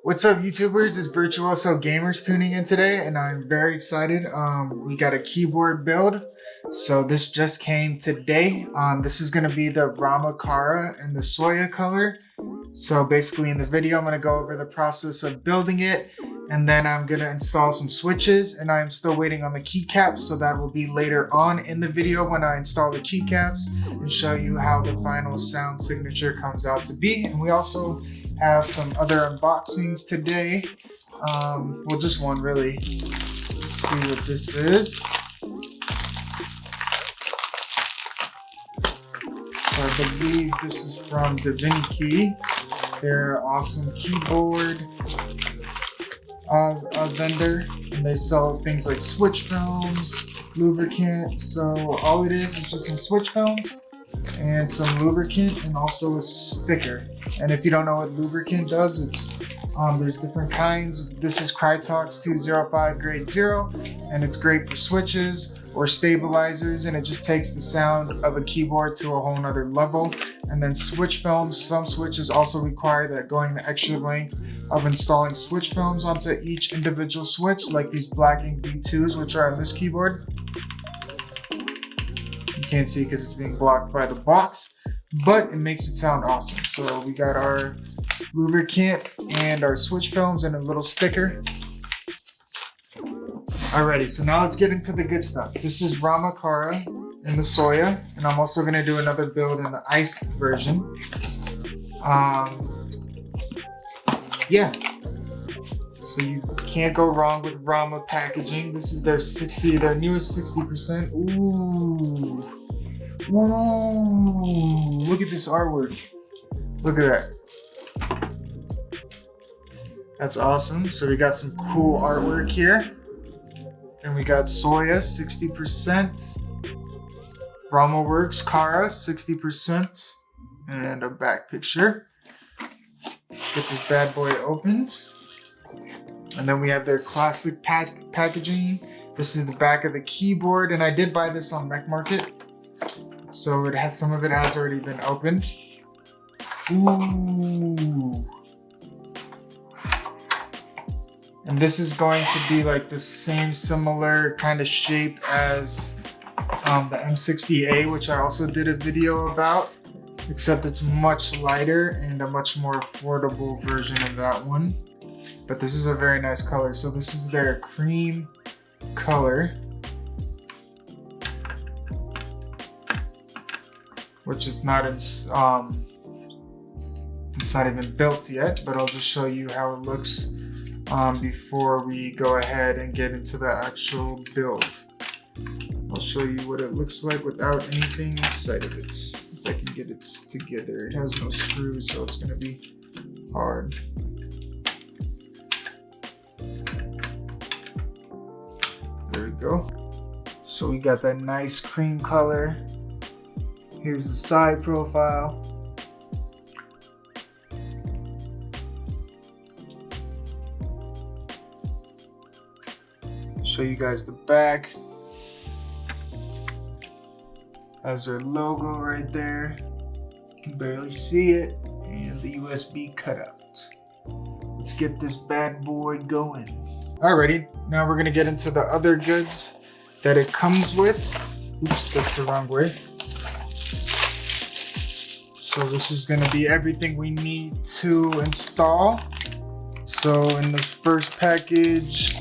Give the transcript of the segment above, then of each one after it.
What's up, YouTubers? It's Virtuoso Gamers tuning in today, and I'm very excited. We got a keyboard build, so this just came today. This is going to be the Rama Kara and the Soya color. So basically in the video, I'm going to go over the process of building it, and then I'm going to install some switches, and I'm still waiting on the keycaps, so that will be later on in the video when I install the keycaps and show you how the final sound signature comes out to be. And we also have some other unboxings today. Well, just one really. Let's see what this is. So I believe this is from Divinity. They're an awesome keyboard vendor, and they sell things like switch films, lubricant. So all it is just some switch films and some lubricant, and also a sticker. And if you don't know what lubricant does, it's there's different kinds. This is Krytox 205 grade 0, and it's great for switches or stabilizers, and it just takes the sound of a keyboard to a whole nother level. And then switch films, some switches also require that going the extra length of installing switch films onto each individual switch, like these Black Ink V2s, which are on this keyboard. You can't see because it's being blocked by the box, but it makes it sound awesome. So we got our lubricant and our switch films and a little sticker. Alrighty, so now let's get into the good stuff. This is Rama Kara and the Soya, and I'm also gonna do another build in the iced version. Yeah. So you can't go wrong with Rama packaging. This is their newest 60%. Ooh. Whoa. Look at this artwork. Look at that. That's awesome. So we got some cool artwork here. And we got Soya 60%. Rama Works Kara 60%. And a back picture. Let's get this bad boy opened. And then we have their classic packaging. This is the back of the keyboard, and I did buy this on Mech Market. So it has, some of it has already been opened. Ooh. And this is going to be like the same similar kind of shape as the M60A, which I also did a video about, except it's much lighter and a much more affordable version of that one. But this is a very nice color. So this is their cream color, which is not it's not even built yet, but I'll just show you how it looks before we go ahead and get into the actual build. I'll show you what it looks like without anything inside of it. If I can get it together. It has no screws, so it's gonna be hard. There we go. So we got that nice cream color. Here's the side profile. Show you guys the back. Has their logo right there. You can barely see it. And the USB cutout. Let's get this bad boy going. Alrighty, now we're gonna get into the other goods that it comes with. Oops, that's the wrong way. So this is gonna be everything we need to install. So in this first package,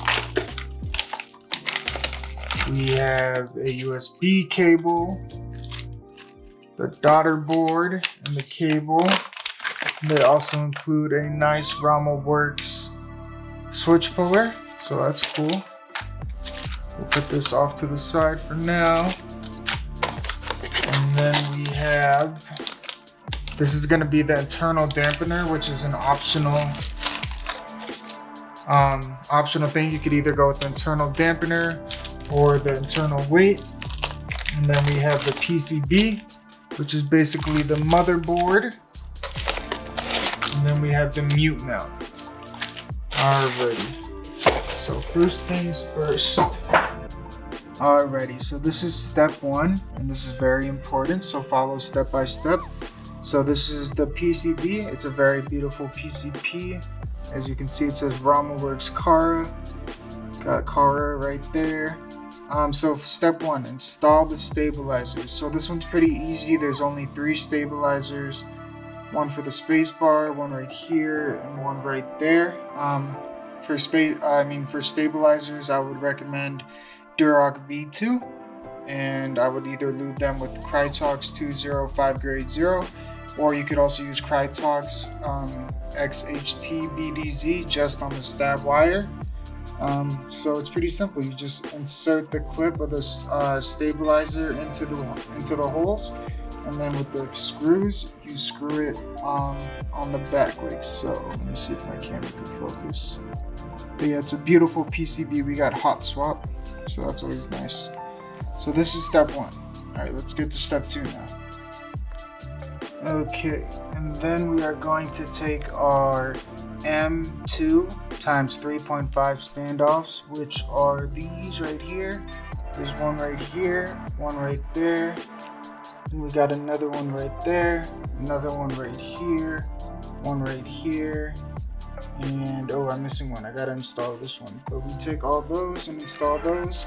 we have a USB cable, the daughter board, and the cable. They also include a nice Rama Works switch puller, so that's cool. We'll put this off to the side for now. And then we have, this is gonna be the internal dampener, which is an optional thing. You could either go with the internal dampener or the internal weight. And then we have the PCB, which is basically the motherboard. And then we have the mute mount. Alrighty. So first things first. Alrighty, so this is step one, and this is very important, so follow step by step. So this is the PCB. It's a very beautiful PCB. As you can see, it says Rama Works Kara. Got Kara right there. So step 1, install the stabilizers. So this one's pretty easy. There's only 3 stabilizers. One for the space bar, one right here, and one right there. For stabilizers, I would recommend Duroc V2, and I would either lube them with Krytox 205 grade 0, or you could also use Krytox XHT BDZ just on the stab wire. So it's pretty simple. You just insert the clip of the stabilizer into the holes, and then with the screws, you screw it on the back like so. Let me see if my camera can focus. But yeah, it's a beautiful PCB. We got hot swap, so that's always nice. So this is step 1. All right, let's get to step 2 now. Okay, and then we are going to take our M2 times 3.5 standoffs, which are these right here. There's one right here, one right there, and we got another one right there, another one right here, one right here, and oh, I'm missing one. I gotta install this one. But we take all those and install those,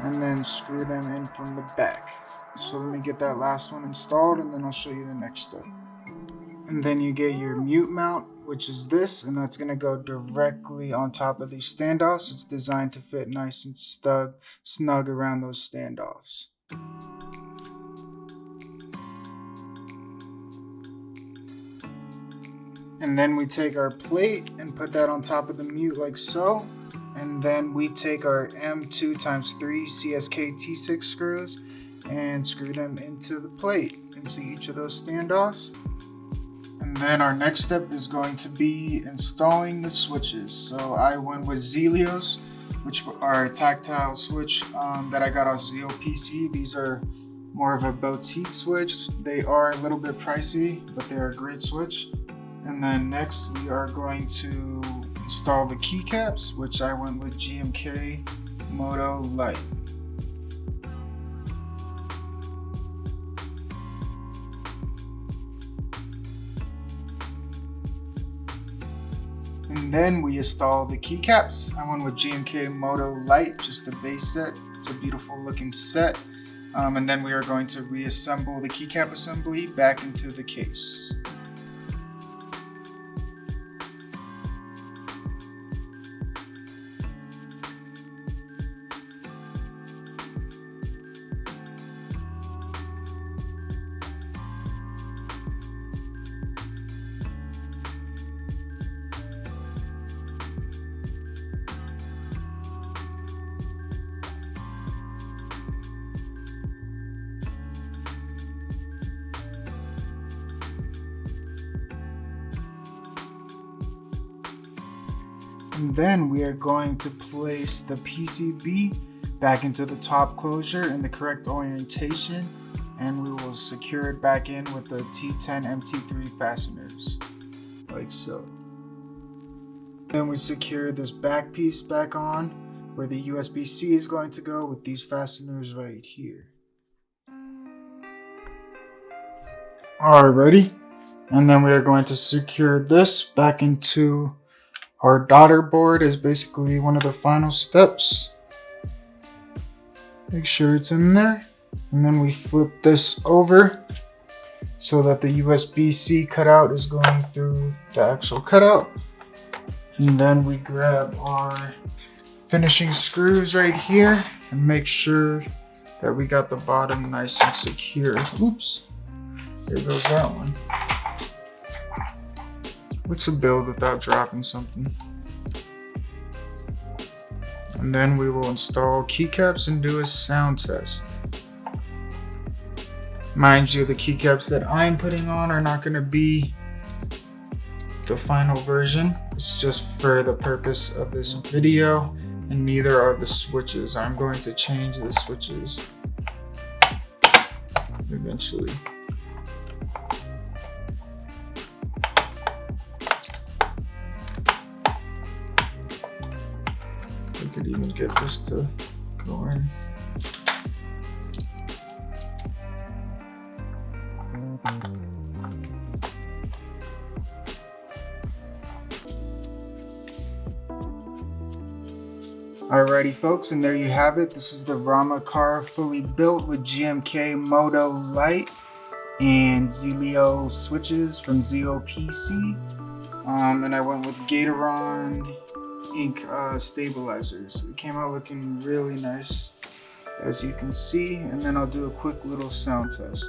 and then screw them in from the back. So let me get that last one installed, and then I'll show you the next step. And then you get your mute mount, which is this, and that's going to go directly on top of these standoffs. It's designed to fit nice and snug around those standoffs. And then we take our plate and put that on top of the mute like so. And then we take our M2 times 3 CSK T6 screws and screw them into the plate, into each of those standoffs. And then our next step is going to be installing the switches. So I went with Zelios, which are a tactile switch that I got off Zeo PC. These are more of a boutique switch. They are a little bit pricey, but they're a great switch. And then next we are going to install the keycaps, which I went with GMK Moto Lite. And then we install the keycaps. I went with GMK Moto Lite, just the base set. It's a beautiful looking set. And then we are going to reassemble the keycap assembly back into the case. And then we are going to place the PCB back into the top closure in the correct orientation, and we will secure it back in with the T10 MT3 fasteners, like so. Then we secure this back piece back on where the USB-C is going to go with these fasteners right here. Alrighty, and then we are going to secure this back into our daughter board is basically one of the final steps. Make sure it's in there. And then we flip this over so that the USB-C cutout is going through the actual cutout. And then we grab our finishing screws right here and make sure that we got the bottom nice and secure. Oops, there goes that one. What's a build without dropping something? And then we will install keycaps and do a sound test. Mind you, the keycaps that I'm putting on are not going to be the final version. It's just for the purpose of this video, and neither are the switches. I'm going to change the switches eventually. We could even get this to go in. Alrighty folks, and there you have it. This is the Rama Kara fully built with GMK Moto Light and Zelios switches from Zeo PC. And I went with Gateron ink stabilizers. It came out looking really nice, as you can see, and then I'll do a quick little sound test.